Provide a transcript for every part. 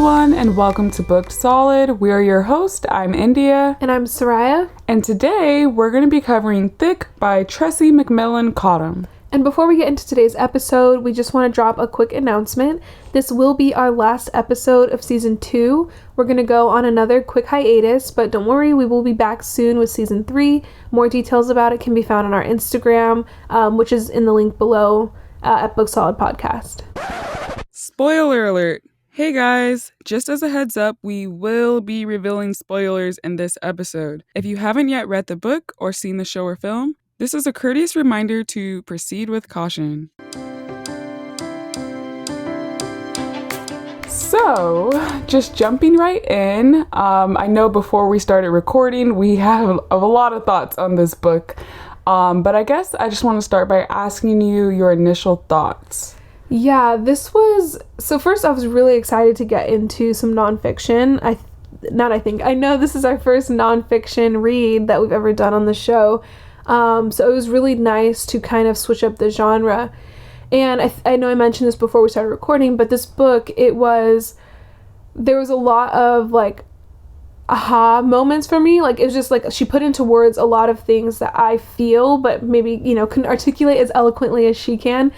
everyone, and welcome to Booked Solid. We are your host. I'm India. And I'm Soraya. And today we're going to be covering Thick by Tressie McMillan Cottom. And before we get into today's episode, we just want to drop a quick announcement. This will be our last episode of Season 2. We're going to go on another quick hiatus, but don't worry, we will be back soon with Season 3. More details about it can be found on our Instagram, which is in the link below at Booked Solid Podcast. Spoiler alert! Hey guys, just as a heads up, we will be revealing spoilers in this episode. If you haven't yet read the book or seen the show or film, this is a courteous reminder to proceed with caution. So, just jumping right in, I know before we started recording, we have a lot of thoughts on this book, but I guess I just want to start by asking you your initial thoughts. Yeah, so first I was really excited to get into some nonfiction. I know this is our first nonfiction read that we've ever done on the show. So it was really nice to kind of switch up the genre. And I know I mentioned this before we started recording, but this book, there was a lot of like aha moments for me. Like it was just like she put into words a lot of things that I feel, but maybe, couldn't articulate as eloquently as she can.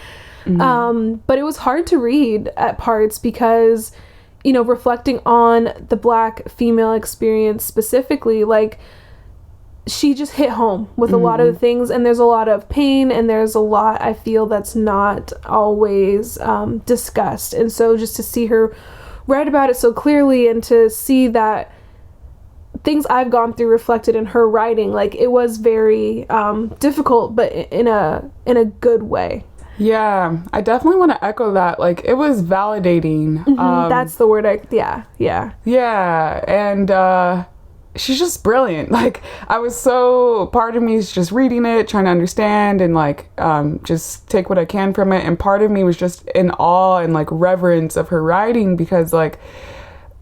Mm-hmm. But it was hard to read at parts because, reflecting on the Black female experience specifically, like she just hit home with a lot of the things, and there's a lot of pain, and there's a lot I feel that's not always discussed. And so just to see her write about it so clearly and to see that things I've gone through reflected in her writing, like it was very difficult, but in a good way. Yeah, I definitely want to echo that. Like, it was validating. Mm-hmm, that's the word. Yeah, and she's just brilliant. Like, part of me is just reading it, trying to understand, and like just take what I can from it. And part of me was just in awe and like reverence of her writing, because like,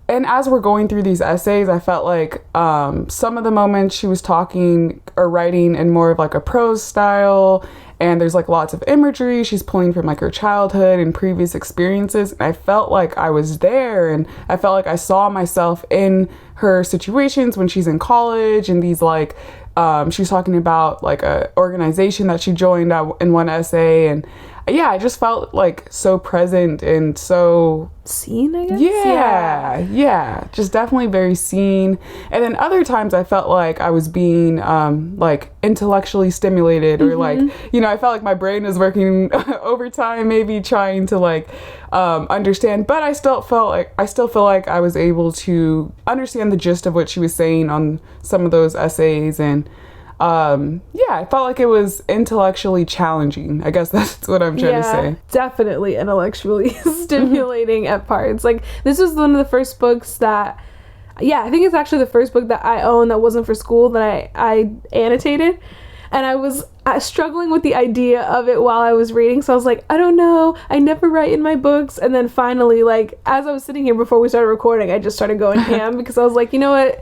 and as we're going through these essays, I felt like some of the moments she was talking or writing in more of like a prose style, and there's like lots of imagery she's pulling from like her childhood and previous experiences. And I felt like I was there, and I felt like I saw myself in her situations when she's in college, and these like she's talking about like a organization that she joined in one essay, and yeah, I just felt like so present and so seen, I guess. Yeah, just definitely very seen. And then other times I felt like I was being like intellectually stimulated, or like, I felt like my brain was working overtime, maybe trying to like understand, but I still feel like I was able to understand the gist of what she was saying on some of those essays. And I felt like it was intellectually challenging. I guess that's what I'm trying to say. Definitely intellectually stimulating at parts. Like, this was one of the first books that, I think it's actually the first book that I own that wasn't for school that I annotated. And I was struggling with the idea of it while I was reading. So I was like, I don't know. I never write in my books. And then finally, like, as I was sitting here before we started recording, I just started going ham because I was like, you know what?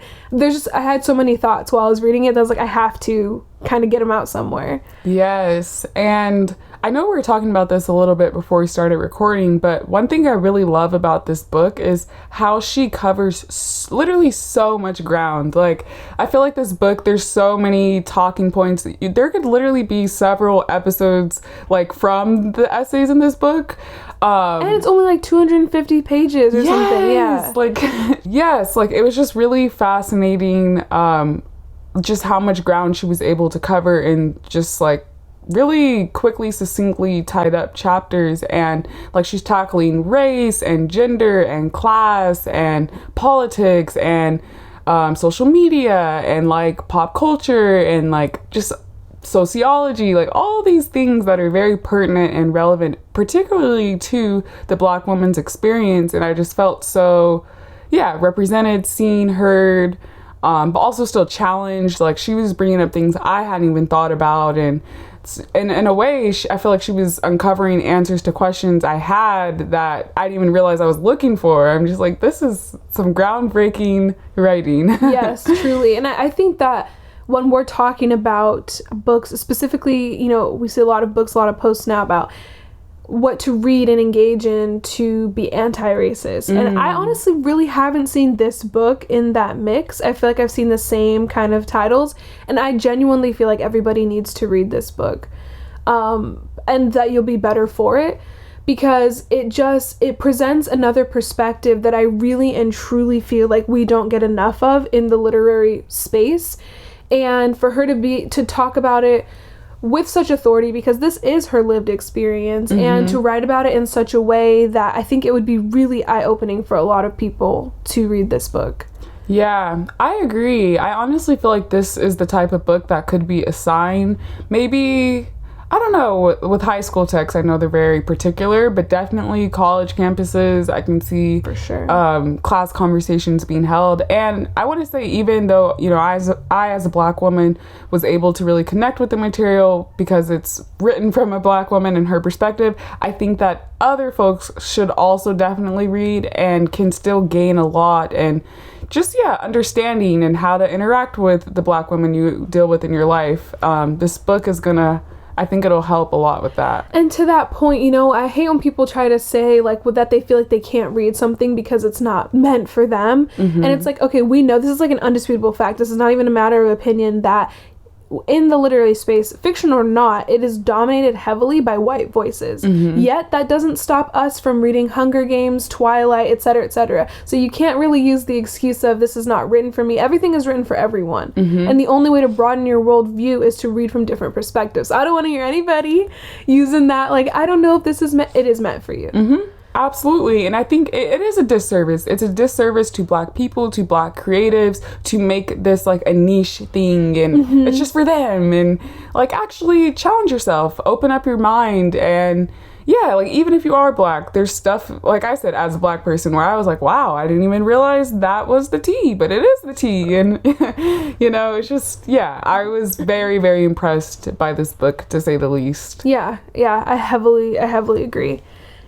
I had so many thoughts while I was reading it that I was like, I have to kind of get them out somewhere. Yes. And I know we were talking about this a little bit before we started recording, but one thing I really love about this book is how she covers literally so much ground. Like, I feel like this book, there's so many talking points. There could literally be several episodes like from the essays in this book. And it's only like 250 pages or something. Yeah. Like, yes, like it was just really fascinating just how much ground she was able to cover in just like really quickly, succinctly tied up chapters. And like she's tackling race and gender and class and politics and social media and like pop culture and like just sociology, like all these things that are very pertinent and relevant, particularly to the Black woman's experience. And I just felt so represented, seen, heard, but also still challenged. Like she was bringing up things I hadn't even thought about, and in a way, I feel like she was uncovering answers to questions I had that I didn't even realize I was looking for. I'm just like, this is some groundbreaking writing. Yes, truly. And I think that when we're talking about books, specifically, we see a lot of books, a lot of posts now about what to read and engage in to be anti-racist. And I honestly really haven't seen this book in that mix. I feel like I've seen the same kind of titles, and I genuinely feel like everybody needs to read this book, and that you'll be better for it, because it presents another perspective that I really and truly feel like we don't get enough of in the literary space. And for her to talk about it with such authority, because this is her lived experience, and to write about it in such a way that I think it would be really eye-opening for a lot of people to read this book. Yeah, I agree. I honestly feel like this is the type of book that could be assigned, maybe, I don't know, with high school texts, I know they're very particular, but definitely college campuses, I can see For sure. Class conversations being held. And I want to say, even though, you know, I as a Black woman was able to really connect with the material because it's written from a Black woman and her perspective, I think that other folks should also definitely read and can still gain a lot, and just, understanding and how to interact with the Black women you deal with in your life. This book is gonna, I think it'll help a lot with that. And to that point, you know, I hate when people try to say, like, that they feel like they can't read something because it's not meant for them. And it's like, okay, we know this is like an undisputable fact. This is not even a matter of opinion, that in the literary space, fiction or not, it is dominated heavily by white voices. Yet that doesn't stop us from reading Hunger Games, Twilight, etc., etc. So you can't really use the excuse of this is not written for me. Everything is written for everyone. And the only way to broaden your worldview is to read from different perspectives. I don't want to hear anybody using that, like, I don't know if this is meant. It is meant for you. Absolutely. And I think it is a disservice. It's a disservice to Black people, to Black creatives, to make this like a niche thing, and it's just for them. And like, actually challenge yourself, open up your mind. And like, even if you are Black, there's stuff, like I said, as a Black person, where I was like, wow, I didn't even realize that was the tea, but it is the tea. And you know, it's just, I was very, very impressed by this book, to say the least. I heavily agree.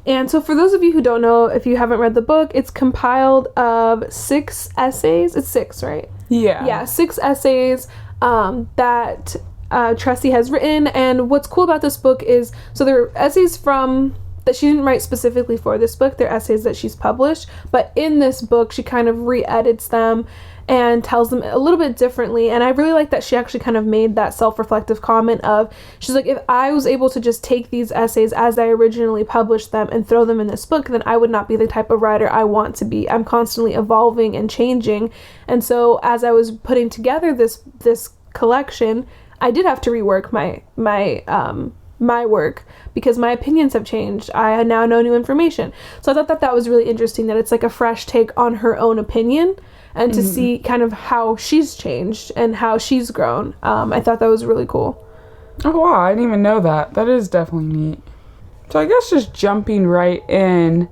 And so for those of you who don't know, if you haven't read the book, it's compiled of 6 essays. It's 6, right? Yeah, 6 essays that Tressie has written. And what's cool about this book is, so they're essays that she didn't write specifically for this book. They're essays that she's published. But in this book, she kind of re-edits them and tells them a little bit differently. And I really like that she actually kind of made that self-reflective comment of, she's like, if I was able to just take these essays as I originally published them and throw them in this book, then I would not be the type of writer I want to be. I'm constantly evolving and changing. And so as I was putting together this collection, I did have to rework my work, because my opinions have changed. I now know new information. So I thought that was really interesting, that it's like a fresh take on her own opinion, and to see kind of how she's changed and how she's grown. I thought that was really cool. Oh wow, I didn't even know that. That is definitely neat. So I guess just jumping right in,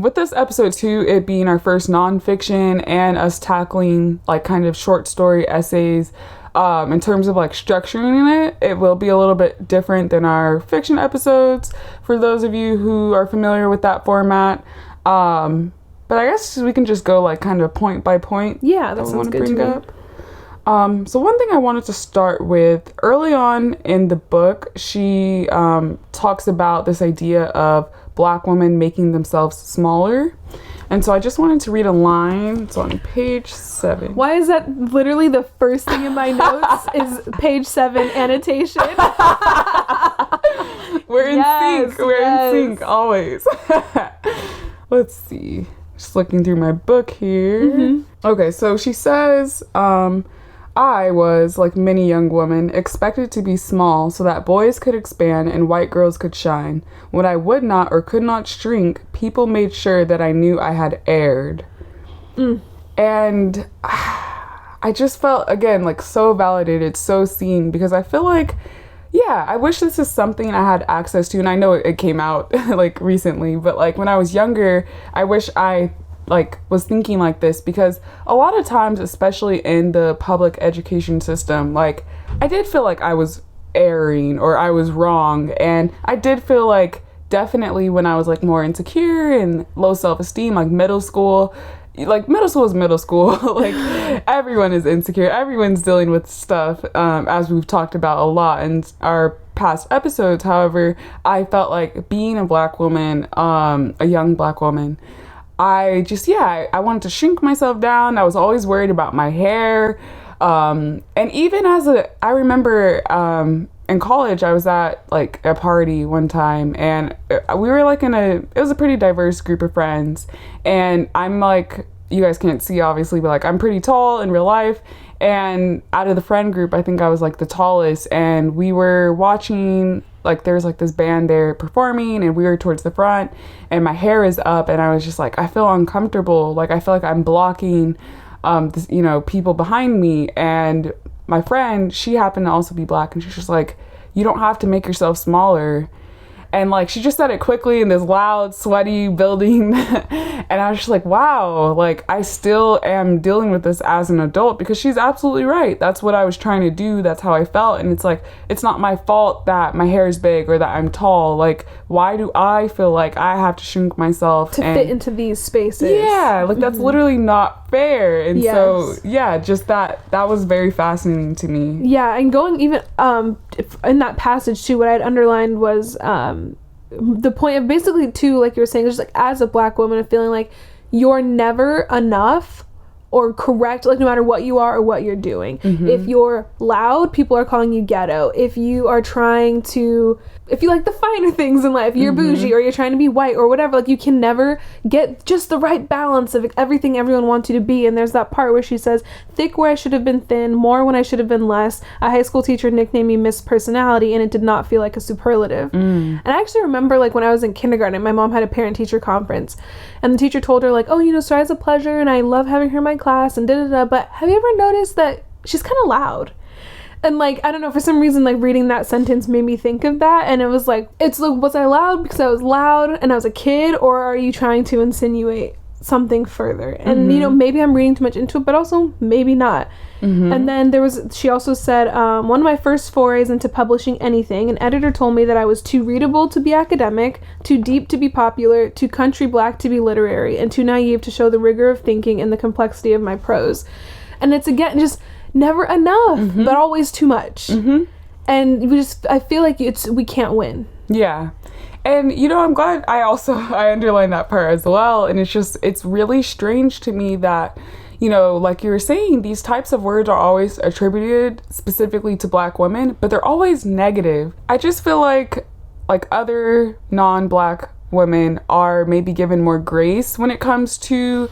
with this episode 2, it being our first nonfiction and us tackling like kind of short story essays, in terms of like structuring it will be a little bit different than our fiction episodes, for those of you who are familiar with that format. But I guess we can just go like kind of point by point. Yeah, that sounds good to me. So one thing I wanted to start with, early on in the book, she talks about this idea of Black women making themselves smaller. And so I just wanted to read a line. It's on page 7. Why is that literally the first thing in my notes is page 7 annotation? We're in sync. We're in sync always. Let's see. Just looking through my book here. Okay, so she says, I was, like many young women, expected to be small so that boys could expand and white girls could shine. When I would not or could not shrink, people made sure that I knew I had erred. And I just felt, again, like so validated, so seen, because I feel like, I wish this is something I had access to. And I know it came out like recently, but like when I was younger, I wish I like was thinking like this, because a lot of times, especially in the public education system, like I did feel like I was erring or I was wrong. And I did feel like definitely when I was like more insecure and low self-esteem, like middle school is middle school. Like everyone is insecure. Everyone's dealing with stuff, as we've talked about a lot in our past episodes. However, I felt like being a black woman, a young black woman, I just, I wanted to shrink myself down. I was always worried about my hair. And even I remember in college, I was at like a party one time, and we were like it was a pretty diverse group of friends. And I'm like, you guys can't see obviously, but like I'm pretty tall in real life. And out of the friend group, I think I was like the tallest. And we were watching, like there's like this band there performing, and we were towards the front, and my hair is up, and I was just like, I feel uncomfortable. Like I feel like I'm blocking this, people behind me. And my friend, she happened to also be black, and she's just like, you don't have to make yourself smaller. And like she just said it quickly in this loud, sweaty building. And I was just like, wow, like I still am dealing with this as an adult, because she's absolutely right. That's what I was trying to do. That's how I felt. And it's like, it's not my fault that my hair is big or that I'm tall. Like, why do I feel like I have to shrink myself to fit into these spaces? Yeah, like that's literally not fair. And so, just that was very fascinating to me. Yeah, and going even in that passage too, what I had underlined was the point of basically too, like you were saying, just like as a black woman, of feeling like you're never enough or correct, like no matter what you are or what you're doing. If you're loud, people are calling you ghetto. If you are if you like the finer things in life, you're bougie, or you're trying to be white or whatever, like you can never get just the right balance of everything everyone wants you to be. And there's that part where she says, thick where I should have been thin, more when I should have been less. A high school teacher nicknamed me Miss Personality, and it did not feel like a superlative. And I actually remember, like, when I was in kindergarten, my mom had a parent-teacher conference, and the teacher told her, like, oh, Sari's a pleasure, and I love having her in my class, and da-da-da, but have you ever noticed that she's kind of loud? And, like, I don't know, for some reason, like, reading that sentence made me think of that. And it was like, it's like, was I loud because I was loud and I was a kid? Or are you trying to insinuate something further? And, maybe I'm reading too much into it, but also maybe not. And then she also said, one of my first forays into publishing anything, an editor told me that I was too readable to be academic, too deep to be popular, too country black to be literary, and too naive to show the rigor of thinking and the complexity of my prose. And it's, again, just never enough, but always too much. And I feel like we can't win. Yeah. And, I'm glad I underlined that part as well. And it's really strange to me that, like you were saying, these types of words are always attributed specifically to black women, but they're always negative. I just feel like other non-black women are maybe given more grace when it comes to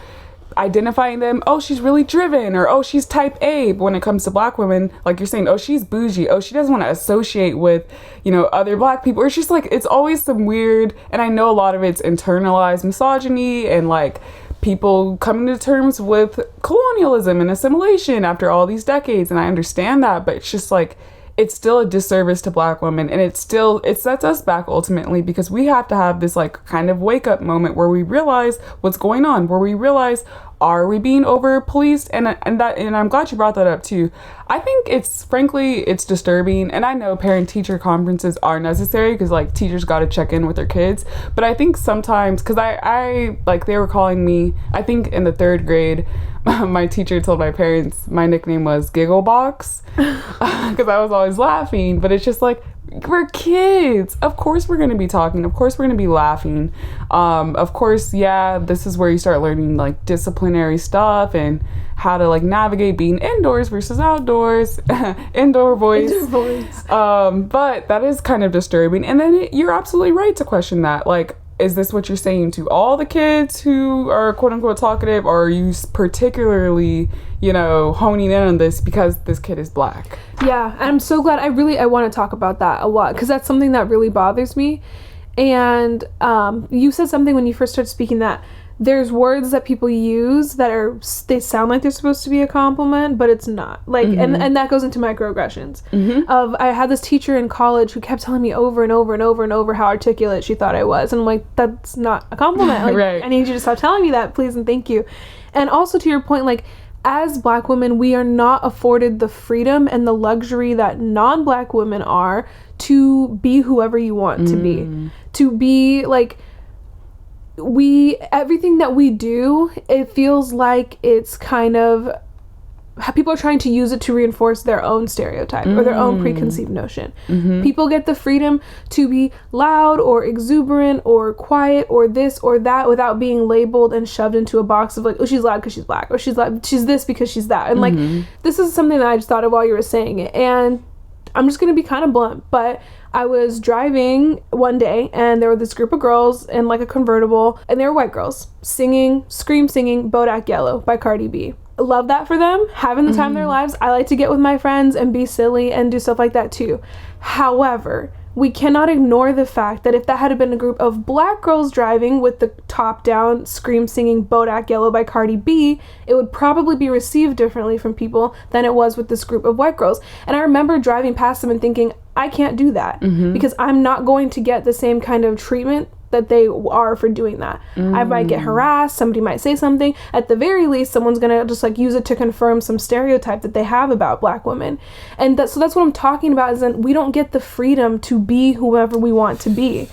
identifying them. Oh, she's really driven, or oh, she's type A. But when it comes to black women, like you're saying, oh, she's bougie, oh, she doesn't want to associate with other black people. Or it's just like, it's always some weird, and I know a lot of it's internalized misogyny and like people coming to terms with colonialism and assimilation after all these decades, and I understand that, but it's just like, it's still a disservice to black women, and it sets us back ultimately, because we have to have this like kind of wake up moment where we realize what's going on, where we realize, are we being over policed? And I'm glad you brought that up too. I think it's disturbing, and I know parent teacher conferences are necessary because like teachers got to check in with their kids, but I think sometimes, because I like, they were calling me, I think in the 3rd grade, my teacher told my parents my nickname was Giggle Box because I was always laughing. But it's just like, we're kids. Of course we're going to be talking. Of course we're going to be laughing. Of course, this is where you start learning like disciplinary stuff and how to like navigate being indoors versus outdoors. Indoor voice. But that is kind of disturbing. And then you're absolutely right to question that. Like, is this what you're saying to all the kids who are quote unquote talkative, or are you particularly, honing in on this because this kid is black? Yeah, I'm so glad. I want to talk about that a lot, because that's something that really bothers me. And you said something when you first started speaking that there's words that people use that they sound like they're supposed to be a compliment, but it's not. Like, and that goes into microaggressions. I had this teacher in college who kept telling me over and over and over and over how articulate she thought I was. And I'm like, that's not a compliment. Like, right. I need you to stop telling me that, please and thank you. And also to your point, like, as black women, we are not afforded the freedom and the luxury that non-black women are to be whoever you want to be. To be like, everything that we do, it feels like it's kind of people are trying to use it to reinforce their own stereotype or their own preconceived notion. People get the freedom to be loud or exuberant or quiet or this or that without being labeled and shoved into a box of like, oh, she's loud because she's black, or she's loud, she's this because she's that. And like, this is something that I just thought of while you were saying it. And I'm just going to be kind of blunt, but I was driving one day and there were this group of girls in like a convertible, and they were white girls singing Bodak Yellow by Cardi B. Love that for them, having the time of their lives. I like to get with my friends and be silly and do stuff like that too. However, we cannot ignore the fact that if that had been a group of black girls driving with the top down singing Bodak Yellow by Cardi B, it would probably be received differently from people than it was with this group of white girls. And I remember driving past them and thinking, I can't do that because I'm not going to get the same kind of treatment that they are for doing that. I might get harassed, somebody might say something. At the very least, someone's gonna just like use it to confirm some stereotype that they have about black women. And so that's what I'm talking about, is that we don't get the freedom to be whoever we want to be.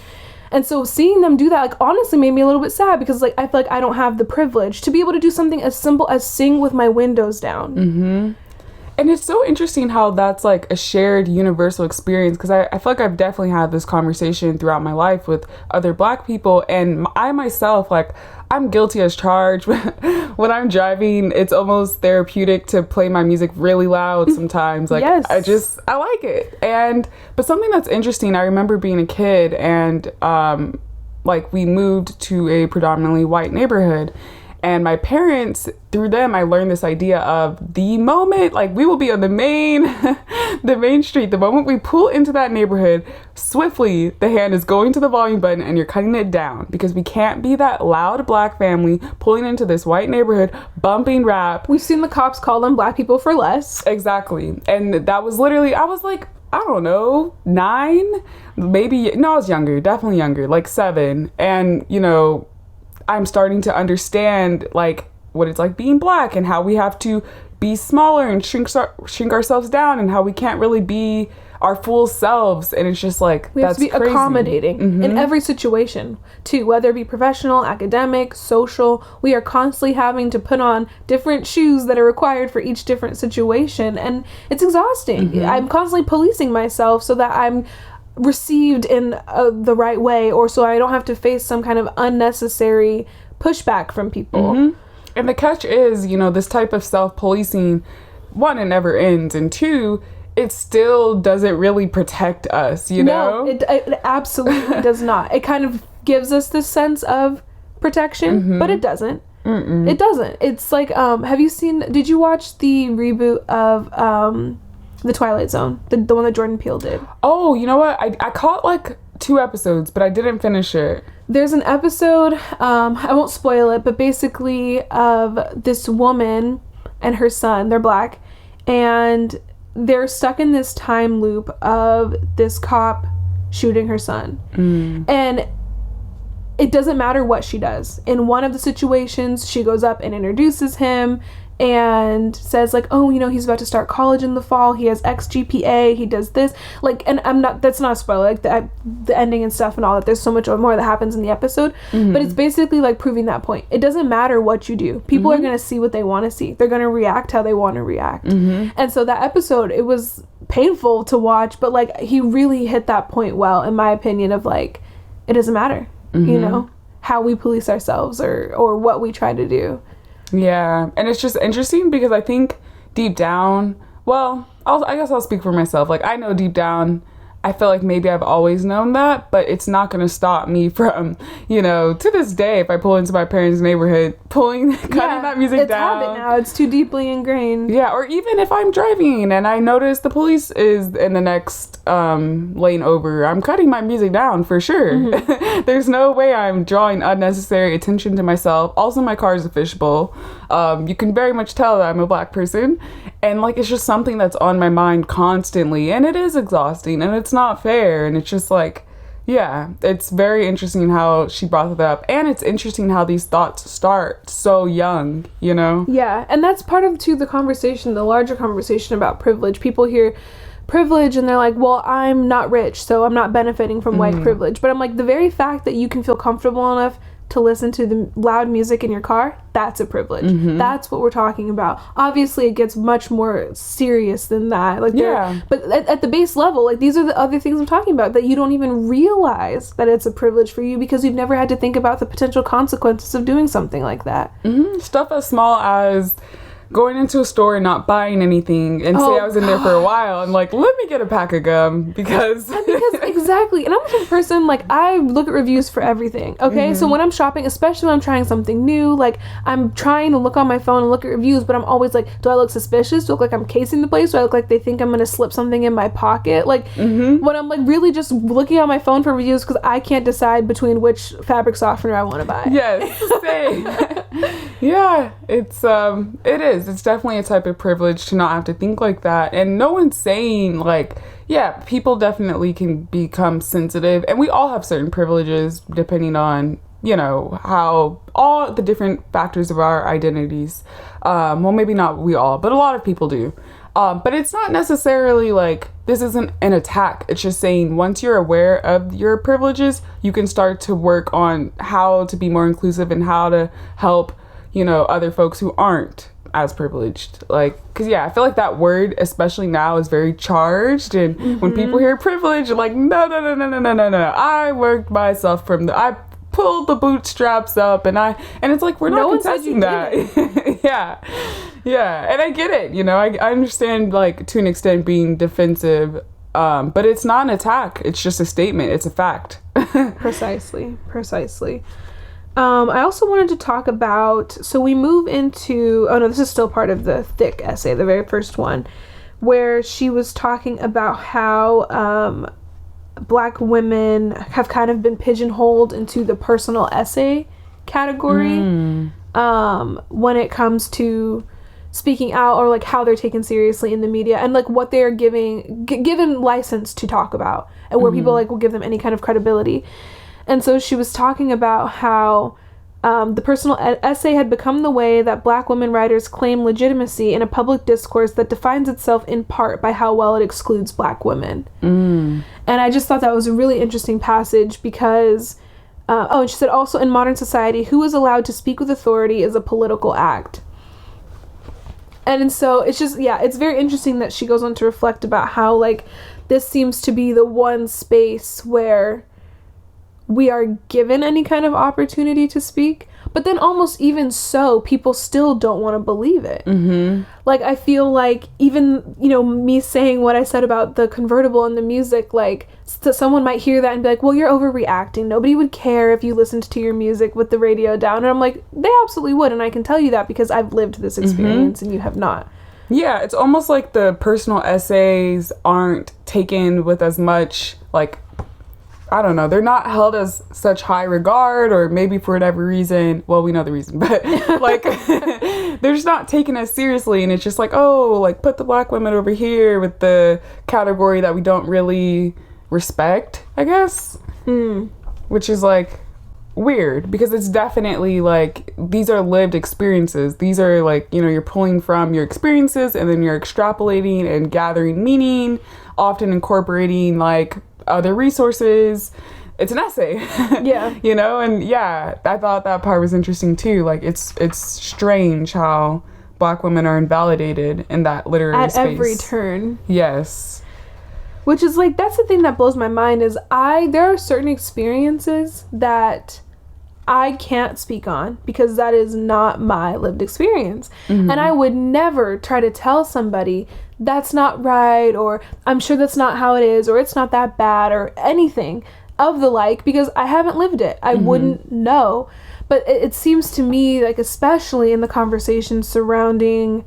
And so seeing them do that, like, honestly made me a little bit sad, because like I feel like I don't have the privilege to be able to do something as simple as sing with my windows down. And it's so interesting how that's like a shared universal experience, because I feel like I've definitely had this conversation throughout my life with other black people, and I myself, like, I'm guilty as charged. When I'm driving, it's almost therapeutic to play my music really loud sometimes. Like, yes. I like it. But something that's interesting, I remember being a kid and like we moved to a predominantly white neighborhood. And my parents, through them, I learned this idea of the moment, like, we will be on the main street. The moment we pull into that neighborhood, swiftly, the hand is going to the volume button and you're cutting it down, because we can't be that loud black family pulling into this white neighborhood, bumping rap. We've seen the cops call them black people for less. Exactly. And that was literally, I was like, I don't know, 9? Maybe, no, I was younger, definitely younger, like 7. And, you know, I'm starting to understand like what it's like being black, and how we have to be smaller and shrink ourselves down, and how we can't really be our full selves. And it's just like, we have to be crazy. Accommodating in every situation too, whether it be professional, academic, social. We are constantly having to put on different shoes that are required for each different situation, and it's exhausting. I'm constantly policing myself so that I'm received in the right way, or so I don't have to face some kind of unnecessary pushback from people. And the catch is, you know, this type of self-policing, one, it never ends, and two, it still doesn't really protect us, you know? No, it absolutely does not. It kind of gives us this sense of protection, but it doesn't. It doesn't. It's like, did you watch the reboot of The Twilight Zone, the one that Jordan Peele did? Oh, you know what? I caught like 2 episodes, but I didn't finish it. There's an episode, I won't spoil it, but basically of this woman and her son. They're black, and they're stuck in this time loop of this cop shooting her son. And it doesn't matter what she does. In one of the situations, she goes up and introduces him and says like, oh, you know, he's about to start college in the fall, he has X GPA, he does this, like, and that's not a spoiler, like the ending and stuff and all that, there's so much more that happens in the episode, but it's basically like proving that point. It doesn't matter what you do, people are going to see what they want to see, they're going to react how they want to react. And so that episode, it was painful to watch, but like he really hit that point well, in my opinion, of like, it doesn't matter, you know, how we police ourselves or what we try to do. Yeah, and it's just interesting because I think deep down, well, I guess I'll speak for myself. Like, I know deep down, I feel like maybe I've always known that, but it's not going to stop me from, you know, to this day, if I pull into my parents' neighborhood, cutting that music down. It's habit now. It's too deeply ingrained. Yeah, or even if I'm driving and I notice the police is in the next lane over, I'm cutting my music down for sure. There's no way I'm drawing unnecessary attention to myself. Also, my car is a fishbowl. You can very much tell that I'm a black person. And like, it's just something that's on my mind constantly, and it is exhausting, and it's not fair. And it's just like, yeah, it's very interesting how she brought that up, and it's interesting how these thoughts start so young, you know? Yeah, and that's part of too the conversation, the larger conversation about privilege. People hear privilege and they're like, well, I'm not rich, so I'm not benefiting from white privilege. But I'm like, the very fact that you can feel comfortable enough to listen to the loud music in your car, that's a privilege. That's what we're talking about. Obviously, it gets much more serious than that. Like, but at the base level, like, these are the other things I'm talking about, that you don't even realize that it's a privilege for you because you've never had to think about the potential consequences of doing something like that. Stuff as small as going into a store and not buying anything, and say I was in there for a while and like, let me get a pack of gum because exactly. And I'm the type of person, like, I look at reviews for everything. Okay, so when I'm shopping, especially when I'm trying something new, like, I'm trying to look on my phone and look at reviews, but I'm always like, do I look suspicious? Do I look like I'm casing the place? Do I look like they think I'm gonna slip something in my pocket? Like, when I'm like really just looking on my phone for reviews because I can't decide between which fabric softener I want to buy. Yes, same. Yeah, it is. It's definitely a type of privilege to not have to think like that. And no one's saying, like, yeah, people definitely can become sensitive. And we all have certain privileges depending on, you know, how all the different factors of our identities. Well, maybe not we all, but a lot of people do. But it's not necessarily like this isn't an attack. It's just saying once you're aware of your privileges, you can start to work on how to be more inclusive and how to help, you know, other folks who aren't as privileged. Like, because I feel like that word, especially now, is very charged, and when people hear privilege, they're like, no, I worked myself from I pulled the bootstraps up, and it's like, we're not contesting that. Yeah, and I get it, you know, I understand, like, to an extent being defensive, but it's not an attack, it's just a statement, it's a fact. Precisely. I also wanted to talk about, so we move into, this is still part of the thick essay, the very first one, where she was talking about how Black women have kind of been pigeonholed into the personal essay category when it comes to speaking out, or like how they're taken seriously in the media, and like what they're given license to talk about, and where people like will give them any kind of credibility. And so she was talking about how the personal essay had become the way that Black women writers claim legitimacy in a public discourse that defines itself in part by how well it excludes Black women. And I just thought that was a really interesting passage because, and she said also, in modern society, who is allowed to speak with authority is a political act. And so it's just, it's very interesting that she goes on to reflect about how, like, this seems to be the one space where we are given any kind of opportunity to speak, but then almost even so, people still don't want to believe it. Like, I feel like even, you know, me saying what I said about the convertible and the music, like, so someone might hear that and be like, well, you're overreacting. Nobody would care if you listened to your music with the radio down. And I'm like, they absolutely would. And I can tell you that because I've lived this experience and you have not. Yeah, it's almost like the personal essays aren't taken with as much, like, I don't know, they're not held as such high regard, or maybe for whatever reason, well, we know the reason, but like, they're just not taken as seriously, and it's just like, oh, like, put the Black women over here with the category that we don't really respect, I guess, which is like weird, because it's definitely like, these are lived experiences. These are like, you know, you're pulling from your experiences and then you're extrapolating and gathering meaning, often incorporating like other resources. It's an essay. You know, and I thought that part was interesting too. Like, it's strange how Black women are invalidated in that literary space at every turn. Yes. Which is like, that's the thing that blows my mind, is there are certain experiences that I can't speak on because that is not my lived experience. And I would never try to tell somebody that's not right, or I'm sure that's not how it is, or it's not that bad, or anything of the like, because I haven't lived it. I wouldn't know. But it seems to me, like, especially in the conversation surrounding,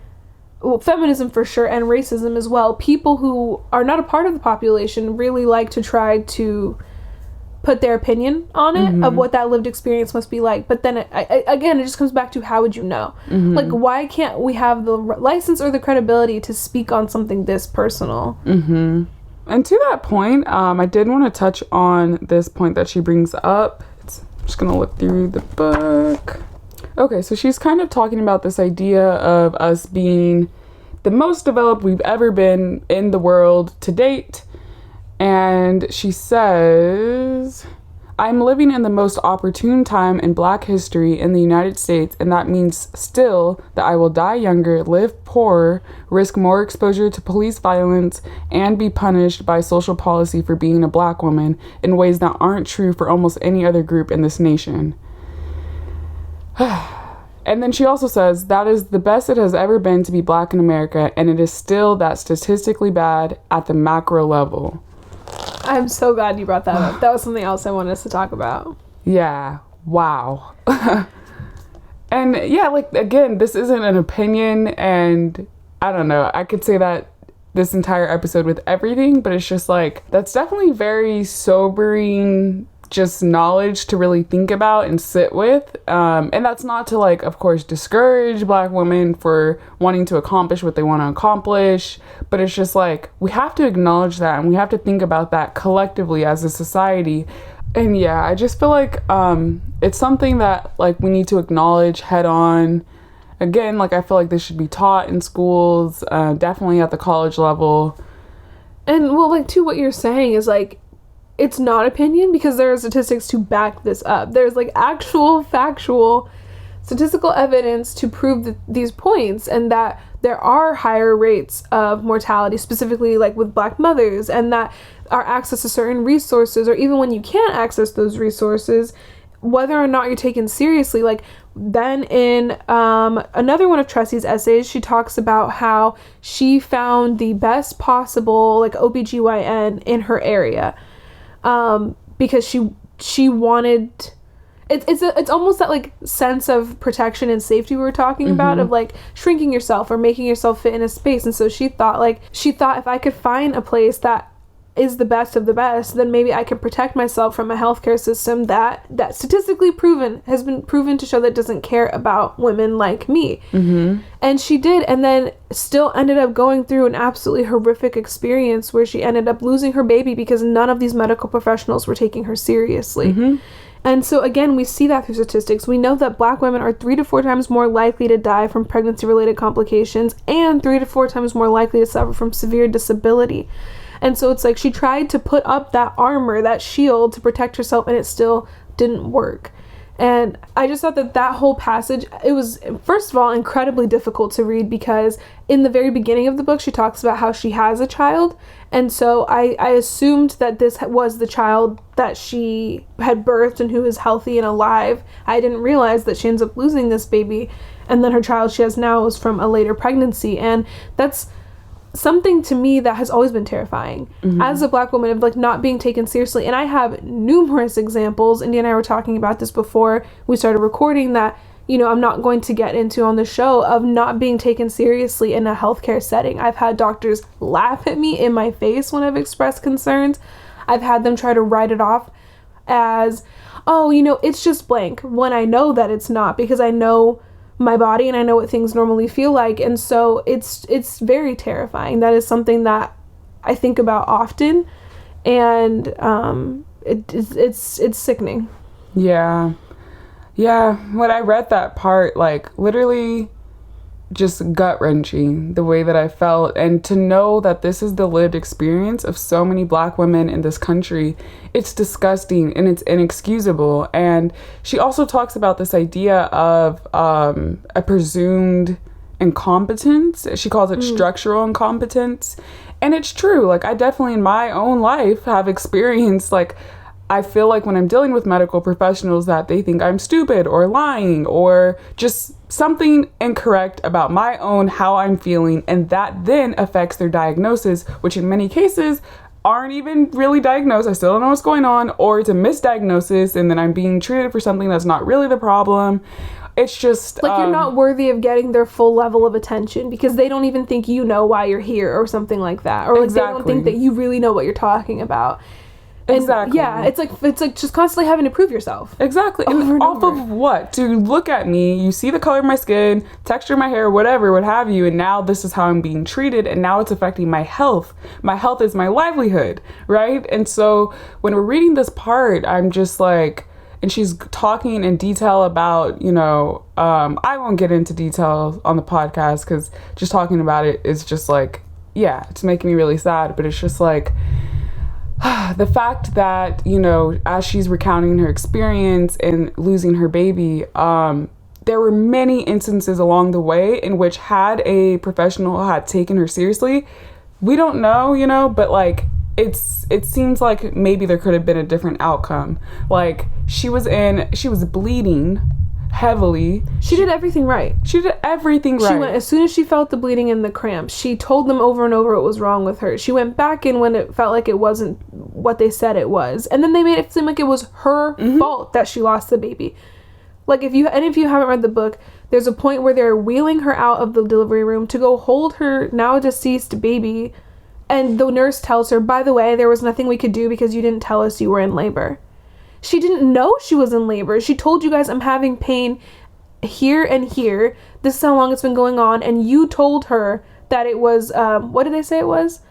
well, feminism for sure, and racism as well, people who are not a part of the population really like to try to put their opinion on it of what that lived experience must be like. But then again, it just comes back to, how would you know? Like, why can't we have the license or the credibility to speak on something this personal? And to that point, I did want to touch on this point that she brings up. I'm just gonna look through the book. Okay, so she's kind of talking about this idea of us being the most developed we've ever been in the world to date. And she says, I'm living in the most opportune time in Black history in the United States, and that means still that I will die younger, live poorer, risk more exposure to police violence, and be punished by social policy for being a Black woman in ways that aren't true for almost any other group in this nation. And then she also says, that is the best it has ever been to be Black in America, and it is still that statistically bad at the macro level. I'm so glad you brought that up. That was something else I wanted us to talk about. Yeah. Wow. And yeah, like, again, this isn't an opinion, and I don't know, I could say that this entire episode with everything, but it's just like, that's definitely very sobering, just knowledge to really think about and sit with. And that's not to, like, of course, discourage Black women for wanting to accomplish what they want to accomplish, but it's just like, we have to acknowledge that, and we have to think about that collectively as a society. And yeah, I just feel like it's something that, like, we need to acknowledge head on. Again, like, I feel like this should be taught in schools, definitely at the college level. And well, like, to what you're saying is, like, it's not opinion, because there are statistics to back this up. There's, like, actual factual statistical evidence to prove these points, and that there are higher rates of mortality, specifically, like, with Black mothers, and that our access to certain resources, or even when you can't access those resources, whether or not you're taken seriously. Like, then in another one of Tressy's essays, she talks about how she found the best possible, like, OBGYN in her area, because she wanted, it's almost that, like, sense of protection and safety we were talking about, of, like, shrinking yourself or making yourself fit in a space. And so she thought if I could find a place that is the best of the best, then maybe I can protect myself from a healthcare system that statistically has been proven to show that doesn't care about women like me. And she did, and then still ended up going through an absolutely horrific experience where she ended up losing her baby because none of these medical professionals were taking her seriously. And so again, we see that through statistics. We know that Black women are 3 to 4 times more likely to die from pregnancy-related complications, and 3 to 4 times more likely to suffer from severe disability. And so it's like, she tried to put up that armor, that shield, to protect herself, and it still didn't work. And I just thought that whole passage, it was, first of all, incredibly difficult to read, because in the very beginning of the book, she talks about how she has a child. And so I assumed that this was the child that she had birthed and who is healthy and alive. I didn't realize that she ends up losing this baby, and then her child she has now is from a later pregnancy. And that's something to me that has always been terrifying as a Black woman, of, like, not being taken seriously. And I have numerous examples. India and I were talking about this before we started recording, that, you know, I'm not going to get into on the show, of not being taken seriously in a healthcare setting. I've had doctors laugh at me in my face when I've expressed concerns. I've had them try to write it off as, oh, you know, it's just blank, when I know that it's not, because I know my body and I know what things normally feel like. And so it's very terrifying. That is something that I think about often, and it's sickening. Yeah. When I read that part, like, literally just gut-wrenching the way that I felt, and to know that this is the lived experience of so many Black women in this country, it's disgusting and it's inexcusable. And she also talks about this idea of a presumed incompetence. She calls it structural incompetence, and it's true. Like, I definitely in my own life have experienced, like, I feel like when I'm dealing with medical professionals that they think I'm stupid or lying or just something incorrect about my own how I'm feeling, and that then affects their diagnosis, which in many cases aren't even really diagnosed. I still don't know what's going on, or it's a misdiagnosis, and then I'm being treated for something that's not really the problem. It's just like, you're not worthy of getting their full level of attention, because they don't even think you know why you're here, or something like that, or like, they don't think that you really know what you're talking about. And exactly. Yeah, it's like just constantly having to prove yourself. Exactly. And off of what? To look at me, you see the color of my skin, texture of my hair, whatever, what have you, and now this is how I'm being treated, and now it's affecting my health. My health is my livelihood, right? And so when we're reading this part, I'm just like, and she's talking in detail about, you know, I won't get into details on the podcast, because just talking about it is just like, yeah, it's making me really sad, but it's just like, the fact that, as she's recounting her experience and losing her baby, there were many instances along the way in which had a professional had taken her seriously, we don't know, but like it seems like maybe there could have been a different outcome. Like she was bleeding heavily. She did everything right. She went as soon as she felt the bleeding and the cramps. She told them over and over what was wrong with her. She went back in when it felt like it wasn't what they said it was. And then they made it seem like it was her fault that she lost the baby. Like, if you haven't read the book, there's a point where they're wheeling her out of the delivery room to go hold her now deceased baby. And the nurse tells her, by the way, there was nothing we could do because you didn't tell us you were in labor. She didn't know she was in labor. She told you guys, I'm having pain here and here. This is how long it's been going on. And you told her that it was, what did they say it was?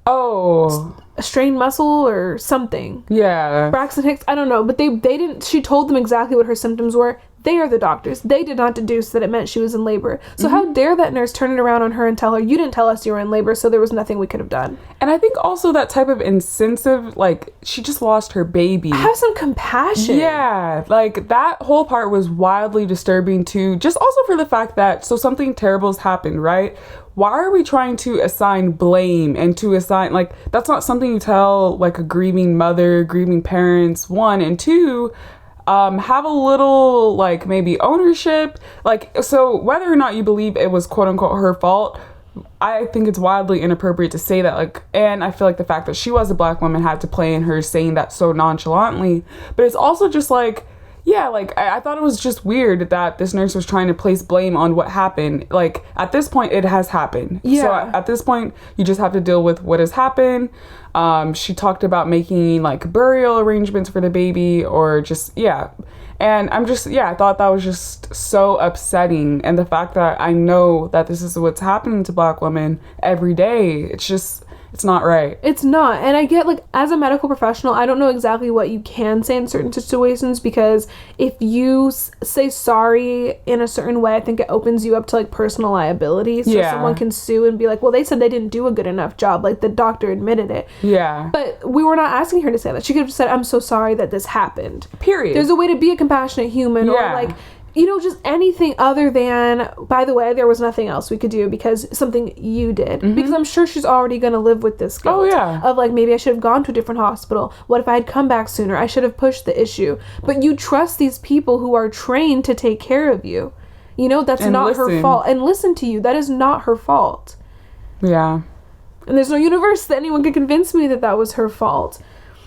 Oh. A strained muscle or something. Yeah. Braxton Hicks, I don't know. But they didn't, she told them exactly what her symptoms were. They are the doctors. They did not deduce that it meant she was in labor. So how dare that nurse turn it around on her and tell her, you didn't tell us you were in labor, so there was nothing we could have done. And I think also that type of insensitive, like, she just lost her baby. Have some compassion. Yeah, like, that whole part was wildly disturbing too. Just also for the fact that, so something terrible has happened, right? Why are we trying to assign blame and to assign, like, that's not something you tell, like, a grieving mother, grieving parents, one, and two, have a little, like, maybe ownership. Like, so whether or not you believe it was quote unquote her fault, I think it's wildly inappropriate to say that. Like, and I feel like the fact that she was a black woman had to play in her saying that so nonchalantly. But it's also just like, yeah, like, I thought it was just weird that this nurse was trying to place blame on what happened. Like, at this point, it has happened. Yeah. So at this point, you just have to deal with what has happened. She talked about making, like, burial arrangements for the baby or just, yeah. And I thought that was just so upsetting. And the fact that I know that this is what's happening to black women every day, it's not right. It's not. And I get, like, as a medical professional, I don't know exactly what you can say in certain situations, because if you say sorry in a certain way, I think it opens you up to, like, personal liability. So someone can sue and be like, well, they said they didn't do a good enough job. Like, the doctor admitted it. Yeah. But we were not asking her to say that. She could have said, I'm so sorry that this happened. Period. There's a way to be a compassionate human, or, like, just anything other than, by the way, there was nothing else we could do because something you did. Because I'm sure she's already going to live with this guilt. Oh, yeah. Of, like, maybe I should have gone to a different hospital. What if I had come back sooner? I should have pushed the issue. But you trust these people who are trained to take care of you. That's not her fault. And listen to you. That is not her fault. Yeah. And there's no universe that anyone could convince me that that was her fault.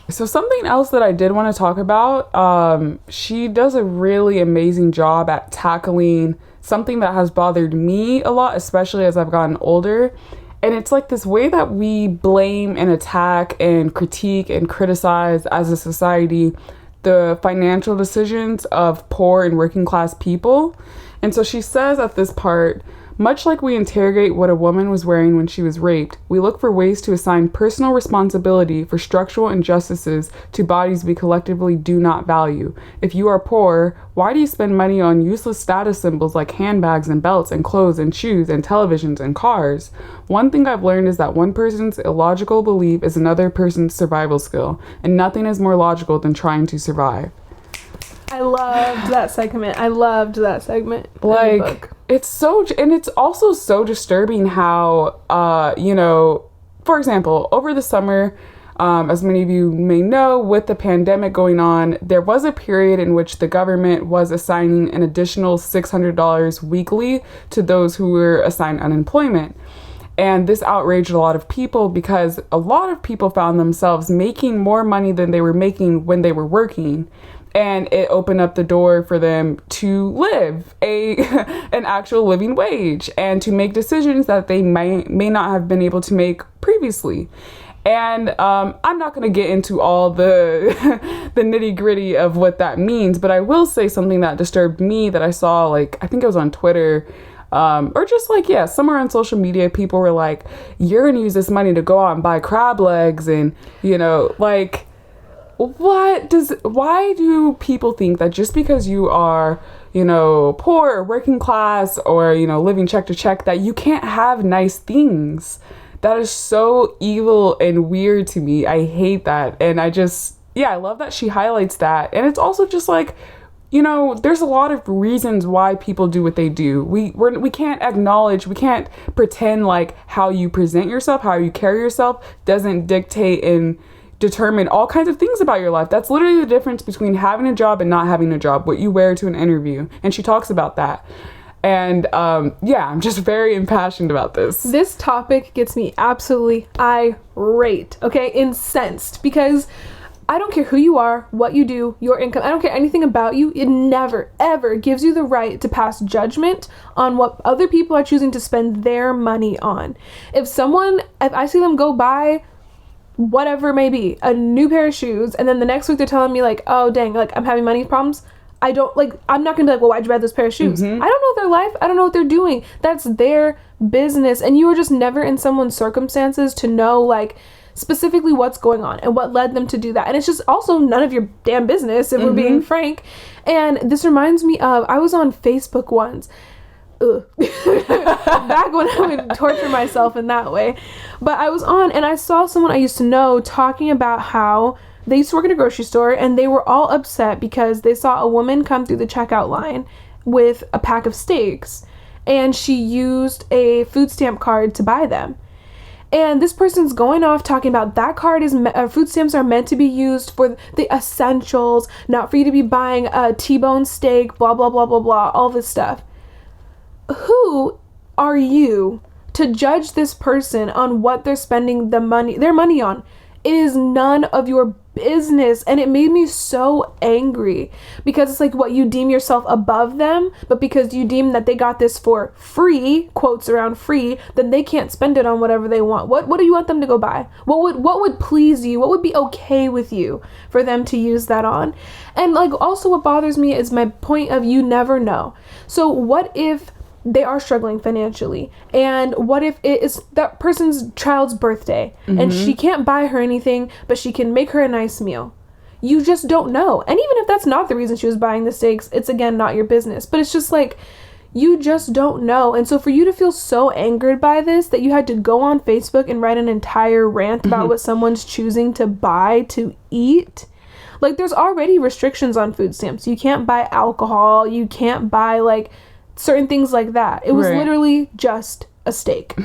So something else that I did want to talk about, she does a really amazing job at tackling something that has bothered me a lot, especially as I've gotten older. And it's like this way that we blame and attack and critique and criticize as a society the financial decisions of poor and working class people. And so she says at this part, much like we interrogate what a woman was wearing when she was raped, we look for ways to assign personal responsibility for structural injustices to bodies we collectively do not value. If you are poor, why do you spend money on useless status symbols like handbags and belts and clothes and shoes and televisions and cars? One thing I've learned is that one person's illogical belief is another person's survival skill, and nothing is more logical than trying to survive. I loved that segment. Like, it's also so disturbing how, for example, over the summer, as many of you may know, with the pandemic going on, there was a period in which the government was assigning an additional $600 weekly to those who were assigned unemployment. And this outraged a lot of people because a lot of people found themselves making more money than they were making when they were working. And it opened up the door for them to live an actual living wage and to make decisions that they may not have been able to make previously. And I'm not going to get into all the the nitty gritty of what that means, but I will say something that disturbed me that I saw, like, I think it was on Twitter, or just like, somewhere on social media, people were like, you're going to use this money to go out and buy crab legs and, like, why do people think that just because you are, poor or working class or, living check to check, that you can't have nice things? that is so evil and weird to me. I hate that. And I love that she highlights that. And it's also just like, there's a lot of reasons why people do what they do. We can't acknowledge, we can't pretend like how you present yourself, how you carry yourself doesn't dictate and determine all kinds of things about your life. That's literally the difference between having a job and not having a job, what you wear to an interview. And she talks about that. And I'm just very impassioned about this. This topic gets me absolutely irate, okay? Incensed. Because I don't care who you are, what you do, your income. I don't care anything about you. It never, ever gives you the right to pass judgment on what other people are choosing to spend their money on. If I see them go buy whatever it may be, a new pair of shoes, and then the next week they're telling me like, oh dang, like I'm having money problems, I'm not gonna be like, well, why'd you buy this pair of shoes? I don't know their life. I don't know what they're doing. That's their business. And you were just never in someone's circumstances to know like specifically what's going on and what led them to do that. And it's just also none of your damn business, if we're being frank. And this reminds me of, I was on Facebook once. Back when I would torture myself in that way. But I was on and I saw someone I used to know talking about how they used to work in a grocery store and they were all upset because they saw a woman come through the checkout line with a pack of steaks and she used a food stamp card to buy them. And this person's going off talking about that card food stamps are meant to be used for the essentials, not for you to be buying a T-bone steak, blah, blah, blah, blah, blah, all this stuff. Who are you to judge this person on what they're spending their money on? It is none of your business. And it made me so angry because it's like, what, you deem yourself above them, but because you deem that they got this for free, quotes around free, then they can't spend it on whatever they want. What do you want them to go buy? What would please you? What would be okay with you for them to use that on? And like, also what bothers me is my point of, you never know. So what if they are struggling financially, and what if it is that person's child's birthday and she can't buy her anything, but she can make her a nice meal? You just don't know. And even if that's not the reason she was buying the steaks, it's again not your business. But it's just like, you just don't know. And so for you to feel so angered by this that you had to go on Facebook and write an entire rant about what someone's choosing to buy to eat, like, there's already restrictions on food stamps. You can't buy alcohol, you can't buy like certain things like that. It was literally just a steak.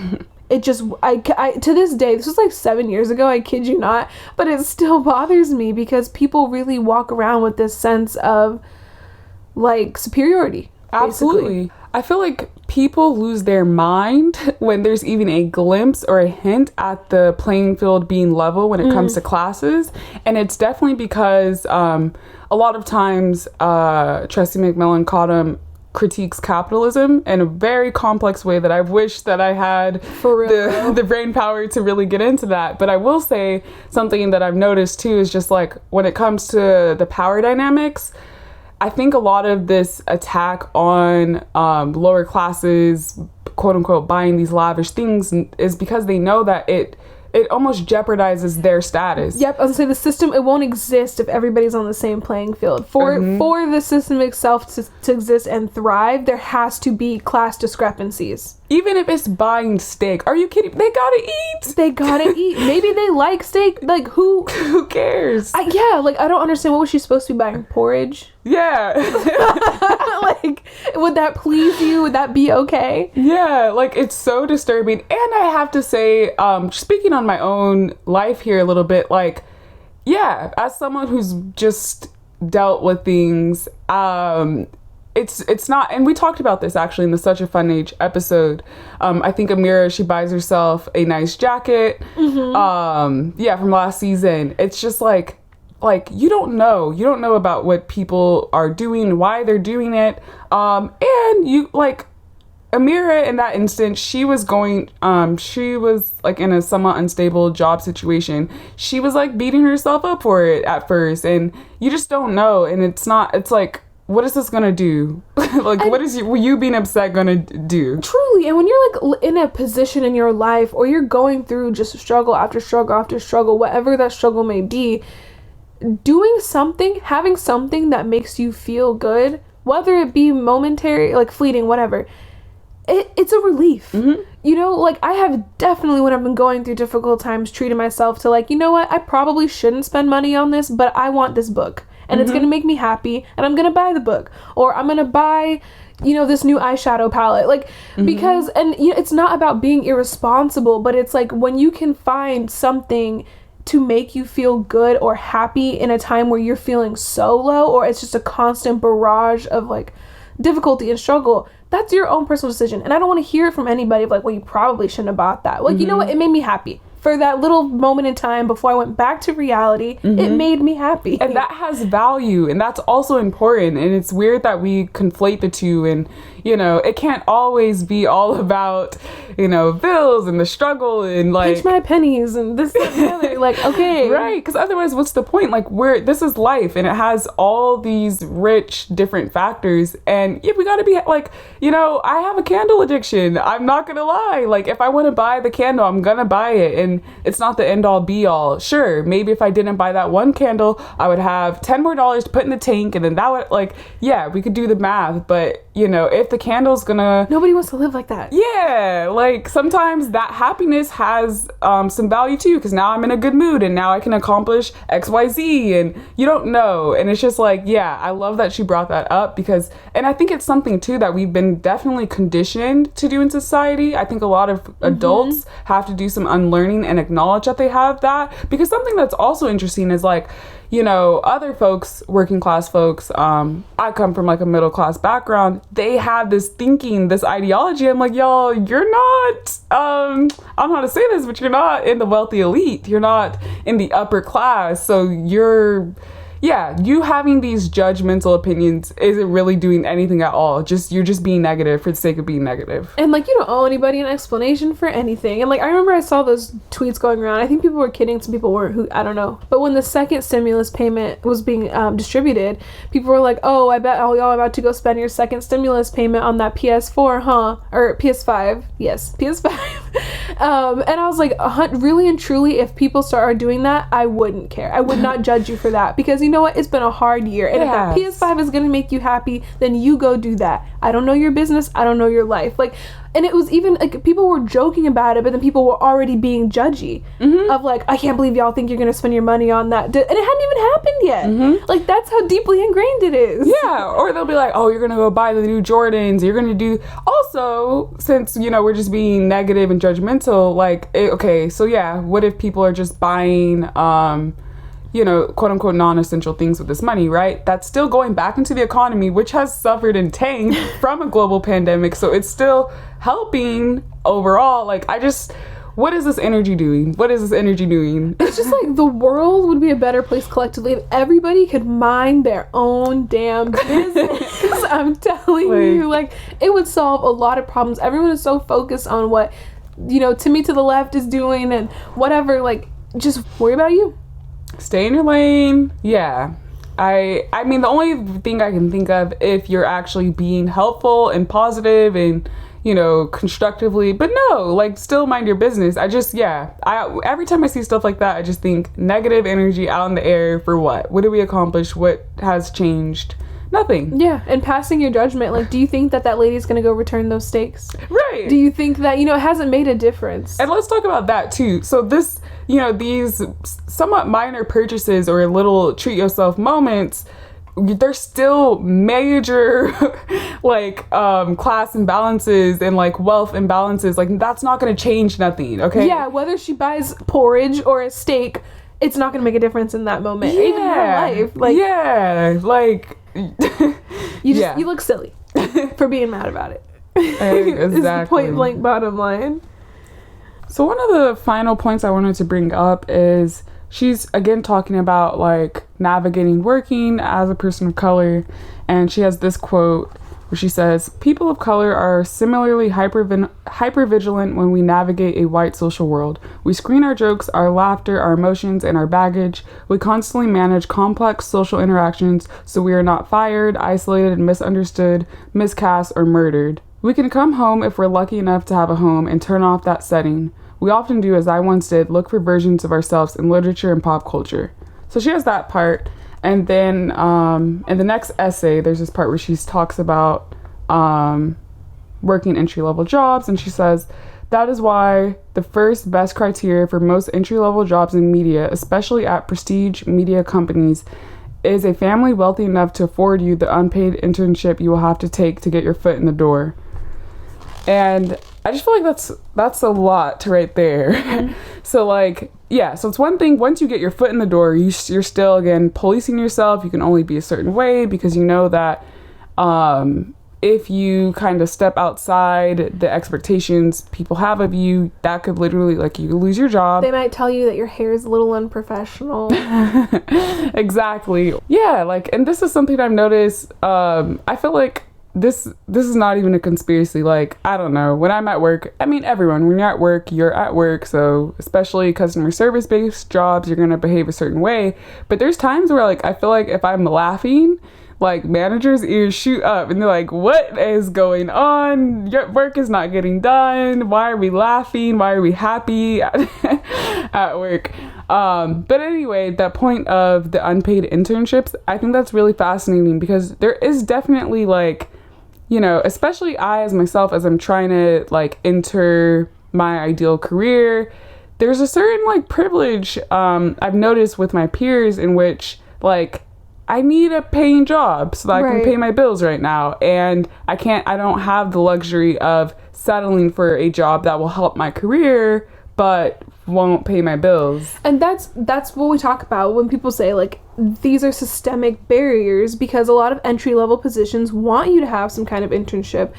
It just, I to this day, this was like 7 years ago, I kid you not, but it still bothers me because people really walk around with this sense of like superiority. Absolutely. Basically. I feel like people lose their mind when there's even a glimpse or a hint at the playing field being level when it comes to classes. And it's definitely because a lot of times Tressie McMillan Cottom critiques capitalism in a very complex way that I wish that I had the brain power to really get into that. But I will say something that I've noticed too is just like when it comes to the power dynamics, I think a lot of this attack on lower classes, quote unquote, buying these lavish things is because they know that it almost jeopardizes their status. Yep, I was gonna say the system, it won't exist if everybody's on the same playing field. For the system itself to exist and thrive, there has to be class discrepancies. Even if it's buying steak. Are you kidding? They gotta eat. They gotta eat. Maybe they like steak. Like, who cares? I don't understand. What was she supposed to be buying? Porridge? Yeah. Like, would that please you? Would that be okay? Yeah, like, it's so disturbing. And I have to say, speaking on my own life here a little bit, like, yeah, as someone who's just dealt with things, it's not, and we talked about this actually in the Such a Fun Age episode. I think Amira, she buys herself a nice jacket, from last season. It's just like you don't know about what people are doing, why they're doing it, and you, like, Amira in that instance, she was like in a somewhat unstable job situation. She was like beating herself up for it at first, and you just don't know. And it's like, what is this gonna do? Like, what is you being upset gonna do? Truly. And when you're like in a position in your life, or you're going through just struggle after struggle after struggle, whatever that struggle may be, doing something, having something that makes you feel good, whether it be momentary, like fleeting, whatever, it's a relief. Mm-hmm. You know, like, I have definitely, when I've been going through difficult times, treated myself to, like, you know what, I probably shouldn't spend money on this, but I want this book, and it's gonna make me happy, and I'm gonna buy the book, or I'm gonna buy, you know, this new eyeshadow palette, like, because, and, you know, it's not about being irresponsible, but it's like, when you can find something to make you feel good or happy in a time where you're feeling so low, or it's just a constant barrage of, like, difficulty and struggle, that's your own personal decision. And I don't want to hear it from anybody of, like, well, you probably shouldn't have bought that. Like, you know what? It made me happy. For that little moment in time before I went back to reality, it made me happy. And that has value, and that's also important. And it's weird that we conflate the two, and, you know, it can't always be all about, you know, bills and the struggle and, like, pinch my pennies and this and the other. Like, okay. Right, because otherwise what's the point? Like, this is life, and it has all these rich different factors, and yeah, we gotta be like, you know, I have a candle addiction. I'm not gonna lie. Like, if I want to buy the candle, I'm gonna buy it, and it's not the end all be all. Sure, maybe if I didn't buy that one candle, I would have $10 more to put in the tank, and then that would, like, yeah, we could do the math. But, you know, if the candle's gonna, nobody wants to live like that. Yeah, like, sometimes that happiness has some value too, because now I'm in a good mood, and now I can accomplish XYZ, and you don't know. And it's just like, yeah, I love that she brought that up, because, and I think it's something too that we've been definitely conditioned to do in society. I think a lot of adults have to do some unlearning and acknowledge that they have that, because something that's also interesting is, like, you know, other folks, working class folks, I come from, like, a middle class background, they have this thinking, this ideology. I'm like, y'all, you're not, I don't know how to say this, but you're not in the wealthy elite. You're not in the upper class. So you having these judgmental opinions isn't really doing anything at all. You're just being negative for the sake of being negative. And, like, you don't owe anybody an explanation for anything. And, like, I remember I saw those tweets going around. I think people were kidding, some people weren't, I don't know. But when the second stimulus payment was being distributed, people were like, oh, I bet all y'all are about to go spend your second stimulus payment on that PS4, huh? Or PS5. Yes, PS5. And I was like, really and truly, if people start doing that, I wouldn't care. I would not judge you for that, because you know what? It's been a hard year. And if that PS5 is going to make you happy, then you go do that. I don't know your business. I don't know your life. Like, and it was even, like, people were joking about it, but then people were already being judgy of, like, I can't believe y'all think you're going to spend your money on that. And it hadn't even happened yet. Like, that's how deeply ingrained it is. Yeah. Or they'll be like, oh, you're going to go buy the new Jordans. You're going to do, also, since, you know, we're just being negative and judgmental, like, okay, so yeah, what if people are just buying, you know, quote unquote non-essential things with this money, right? That's still going back into the economy, which has suffered and tanked from a global pandemic. So it's still helping overall. Like, what is this energy doing? What is this energy doing? It's just like, the world would be a better place collectively if everybody could mind their own damn business. I'm telling you, like, it would solve a lot of problems. Everyone is so focused on what, you know, Timmy to the left is doing and whatever. Like, just worry about you. Stay in your lane. Yeah. I mean, the only thing I can think of, if you're actually being helpful and positive and, you know, constructively, but no, like, still mind your business. Every time I see stuff like that, I just think negative energy out in the air for what? What did we accomplish? What has changed? Nothing. Yeah, and passing your judgment. Like, do you think that lady's gonna go return those steaks? Right. Do you think that, you know, it hasn't made a difference? And let's talk about that too. So this, you know, these somewhat minor purchases or little treat yourself moments, there's still major like class imbalances and, like, wealth imbalances. Like, that's not going to change nothing. Okay. Yeah, whether she buys porridge or a steak, it's not going to make a difference in that moment. Yeah. Even her life. Like, yeah, like you look silly for being mad about it. Exactly. Is the point blank bottom line. So one of the final points I wanted to bring up is she's again talking about, like, navigating working as a person of color, and she has this quote where she says, people of color are similarly hypervigilant when we navigate a white social world. We screen our jokes, our laughter, our emotions, and our baggage. We constantly manage complex social interactions so we are not fired, isolated, misunderstood, miscast, or murdered. We can come home if we're lucky enough to have a home and turn off that setting. We often do, as I once did, look for versions of ourselves in literature and pop culture. So she has that part. And then in the next essay, there's this part where she talks about working entry-level jobs. And she says, that is why the first best criteria for most entry-level jobs in media, especially at prestige media companies, is a family wealthy enough to afford you the unpaid internship you will have to take to get your foot in the door. And I just feel like that's a lot to right there. Mm-hmm. So like, yeah, so it's one thing, once you get your foot in the door, you're still, again, policing yourself. You can only be a certain way because you know that if you kind of step outside the expectations people have of you, that could literally, like, you lose your job. They might tell you that your hair is a little unprofessional. Exactly. Yeah, like, and this is something I've noticed. I feel like this is not even a conspiracy. Like, I don't know, when I'm at work, I mean, everyone, when you're at work, so especially customer service based jobs, you're gonna behave a certain way. But there's times where, like, I feel like if I'm laughing, like, managers' ears shoot up and they're like, what is going on? Your work is not getting done. Why are we laughing? Why are we happy at work? But anyway, that point of the unpaid internships, I think that's really fascinating because there is definitely, like, you know, especially I as myself, as I'm trying to, like, enter my ideal career, there's a certain, like, privilege I've noticed with my peers in which, like, I need a paying job so that I can pay my bills right now. And I don't have the luxury of settling for a job that will help my career, but won't pay my bills. And that's what we talk about when people say, like, these are systemic barriers, because a lot of entry-level positions want you to have some kind of internship.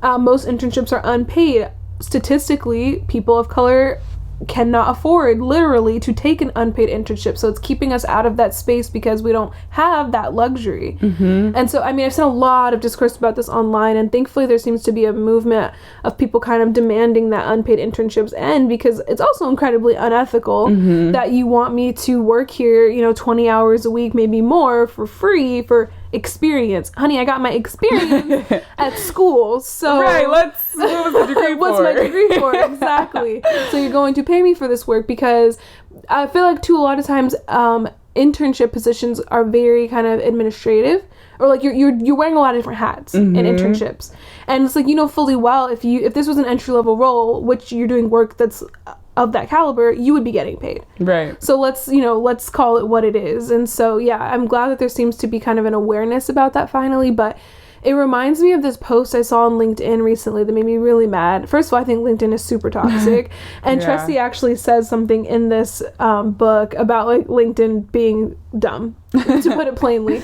Most internships are unpaid. Statistically, people of color cannot afford literally to take an unpaid internship, so it's keeping us out of that space because we don't have that luxury. Mm-hmm. And so, I mean, I've seen a lot of discourse about this online, and thankfully there seems to be a movement of people kind of demanding that unpaid internships end, because it's also incredibly unethical that you want me to work here, you know, 20 hours a week, maybe more, for free for experience. Honey, I got my experience at school, so right, what was the degree for? What's my degree for? Exactly. So you're going to pay me for this work, because I feel like too, a lot of times internship positions are very kind of administrative, or like you're wearing a lot of different hats in internships, and it's like, you know fully well, if this was an entry-level role, which you're doing work that's of that caliber, you would be getting paid. Right. So let's call it what it is. And so, yeah, I'm glad that there seems to be kind of an awareness about that finally, but it reminds me of this post I saw on LinkedIn recently that made me really mad. First of all, I think LinkedIn is super toxic. And yeah. Tressie actually says something in this book about, like, LinkedIn being dumb, to put it plainly.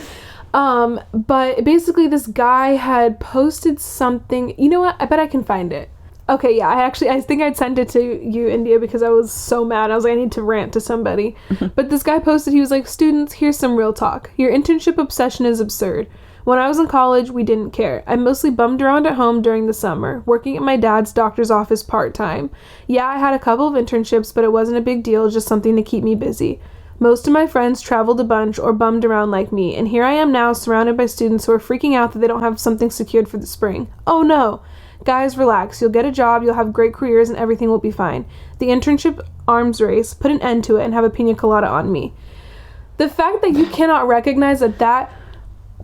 But basically this guy had posted something. You know what? I bet I can find it. Okay, yeah, I think I'd sent it to you, India, because I was so mad. I was like, I need to rant to somebody. But this guy posted, he was like, students, here's some real talk. Your internship obsession is absurd. When I was in college, we didn't care. I mostly bummed around at home during the summer, working at my dad's doctor's office part-time. Yeah, I had a couple of internships, but it wasn't a big deal, just something to keep me busy. Most of my friends traveled a bunch or bummed around like me, and here I am now surrounded by students who are freaking out that they don't have something secured for the spring. Oh no! Guys, relax. You'll get a job, you'll have great careers, and everything will be fine. The internship arms race, put an end to it, and have a pina colada on me. The fact that you cannot recognize that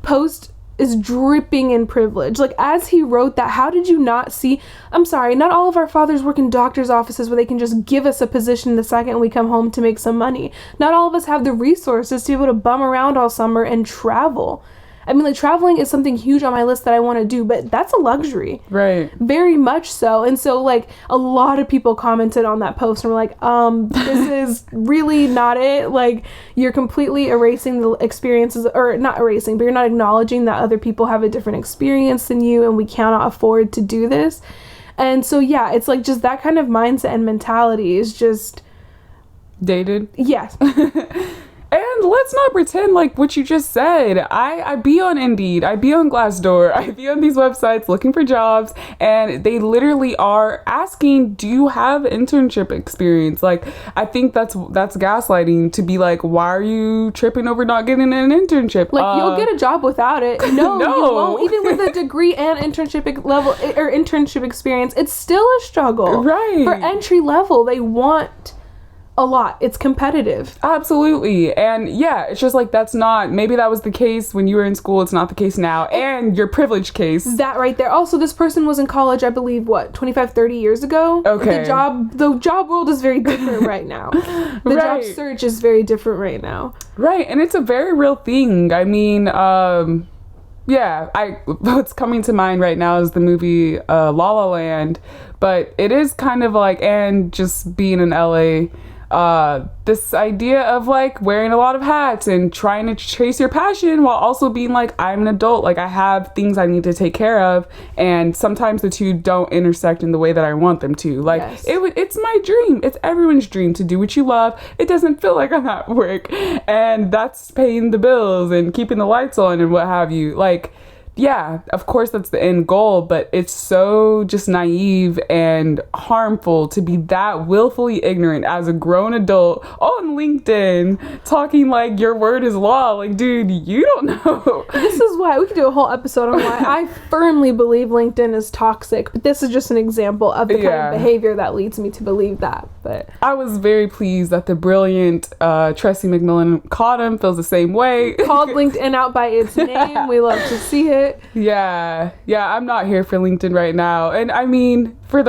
post is dripping in privilege. Like, as he wrote that, how did you not see? I'm sorry, not all of our fathers work in doctor's offices where they can just give us a position the second we come home to make some money. Not all of us have the resources to be able to bum around all summer and travel. I mean, like, traveling is something huge on my list that I want to do, but that's a luxury. Right. Very much so. And so, like, a lot of people commented on that post and were like, this is really not it. Like, you're completely erasing the experiences, or not erasing, but you're not acknowledging that other people have a different experience than you, and we cannot afford to do this. And so, yeah, it's like just that kind of mindset and mentality is just dated. Yes. And let's not pretend like what you just said. I be on Indeed, I be on Glassdoor, I be on these websites looking for jobs, and they literally are asking, do you have internship experience? Like, I think that's gaslighting, to be like, why are you tripping over not getting an internship? Like, you'll get a job without it. No, you won't. Even with a degree and internship level or internship experience, it's still a struggle. Right. For entry level, they want a lot. It's competitive. Absolutely. And yeah, it's just like, that's not, maybe that was the case when you were in school. It's not the case now. And your privilege case. That right there. Also, this person was in college, I believe, 25, 30 years ago? Okay. The job world is very different right now. The job search is very different right now. Right. And it's a very real thing. I mean, what's coming to mind right now is the movie La La Land, but it is kind of like, and just being in LA, this idea of like wearing a lot of hats and trying to chase your passion while also being like, I'm an adult, like I have things I need to take care of, and sometimes the two don't intersect in the way that I want them to. Like, yes. It's my dream, it's everyone's dream to do what you love. It doesn't feel like I'm at work, and that's paying the bills and keeping the lights on and what have you. Like, yeah, of course that's the end goal, but it's so just naive and harmful to be that willfully ignorant as a grown adult on LinkedIn talking like your word is law. Like, dude, you don't know. This is why we could do a whole episode on why I firmly believe LinkedIn is toxic, but this is just an example of the kind of behavior that leads me to believe that. But I was very pleased that the brilliant Tressie McMillan caught him, feels the same way. Called LinkedIn out by its name. We love to see it. Yeah, I'm not here for LinkedIn right now. And I mean, for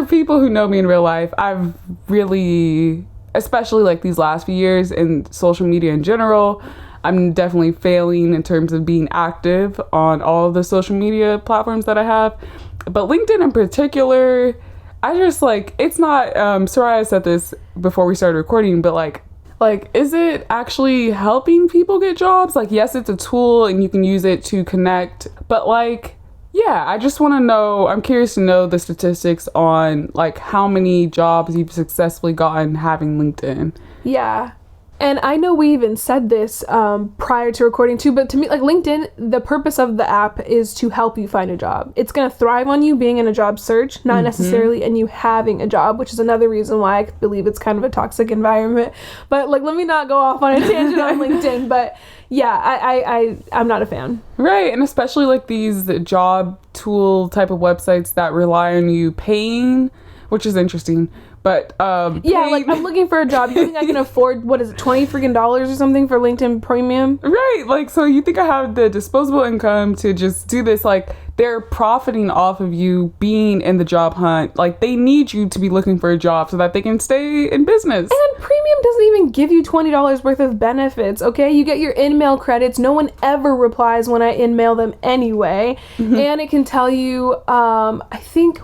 people who know me in real life, I've really, especially like these last few years in social media in general, I'm definitely failing in terms of being active on all of the social media platforms that I have. But LinkedIn in particular, I just like, it's not, Soraya said this before we started recording, but like, is it actually helping people get jobs? Like, yes, it's a tool and you can use it to connect, but like, yeah, I just want to know, I'm curious to know the statistics on like how many jobs you've successfully gotten having LinkedIn. Yeah. And I know we even said this prior to recording too, but to me, like LinkedIn, the purpose of the app is to help you find a job. It's going to thrive on you being in a job search, not necessarily in you having a job, which is another reason why I believe it's kind of a toxic environment. But like, let me not go off on a tangent on LinkedIn, but yeah, I'm not a fan. Right, and especially like these job tool type of websites that rely on you paying, which is interesting. But yeah, like I'm looking for a job. You think I can afford, what is it, $20 or something for LinkedIn Premium? Right, like, so you think I have the disposable income to just do this? Like, they're profiting off of you being in the job hunt. Like, they need you to be looking for a job so that they can stay in business. And Premium doesn't even give you $20 worth of benefits, okay? You get your in-mail credits. No one ever replies when I in-mail them anyway. And it can tell you, I think,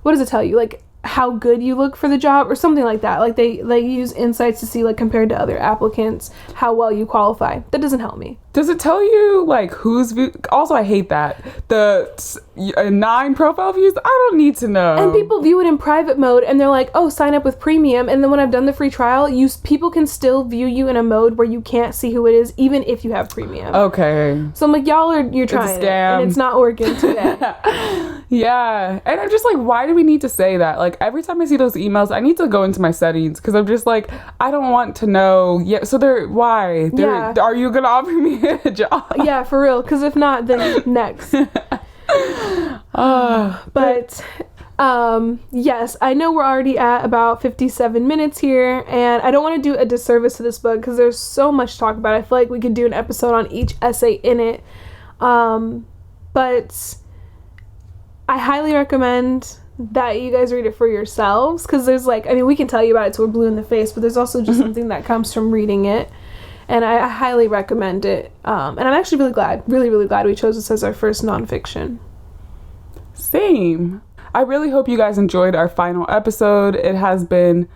what does it tell you? Like, how good you look for the job or something like that. Like they use insights to see, like, compared to other applicants, how well you qualify. That doesn't help me. Does it tell you like who's also, I hate that the 9 profile views. I don't need to know. And people view it in private mode and they're like, oh, sign up with Premium, and then when I've done the free trial, people can still view you in a mode where you can't see who it is even if you have Premium. Okay, so I'm like, you're trying it and it's not working today. Yeah, and I'm just like, why do we need to say that? Like, every time I see those emails, I need to go into my settings because I'm just like, I don't want to know. Yeah, so are you gonna offer me a job? Yeah, for real, because if not, then next. But yes, I know we're already at about 57 minutes here, and I don't want to do a disservice to this book because there's so much to talk about. I feel like we could do an episode on each essay in it, but I highly recommend that you guys read it for yourselves, because there's like, I mean, we can tell you about it till we're blue in the face, but there's also just something that comes from reading it, and I highly recommend it. And I'm actually really glad we chose this as our first nonfiction. Same. I really hope you guys enjoyed our final episode. It has been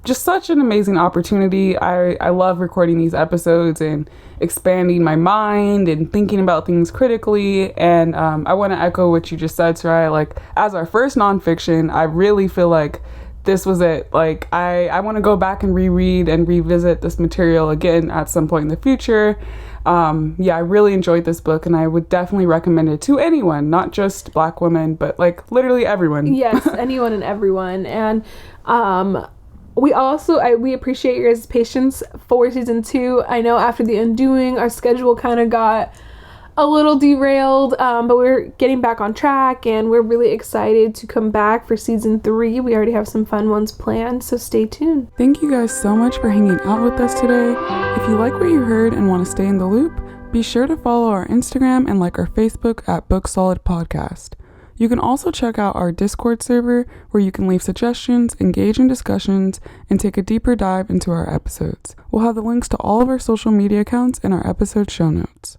just such an amazing opportunity. I love recording these episodes and expanding my mind and thinking about things critically. And I want to echo what you just said, Soraya. Like, as our first nonfiction, I really feel like this was it. Like, I want to go back and reread and revisit this material again at some point in the future. I really enjoyed this book, and I would definitely recommend it to anyone, not just Black women, but like literally everyone. Yes, anyone and everyone. And we appreciate your guys' patience for season 2. I know after The Undoing, our schedule kind of got a little derailed, but we're getting back on track, and we're really excited to come back for season 3. We already have some fun ones planned, so stay tuned. Thank you guys so much for hanging out with us today. If you like what you heard and want to stay in the loop, be sure to follow our Instagram and like our Facebook at Book Solid Podcast. You can also check out our Discord server where you can leave suggestions, engage in discussions, and take a deeper dive into our episodes. We'll have the links to all of our social media accounts in our episode show notes.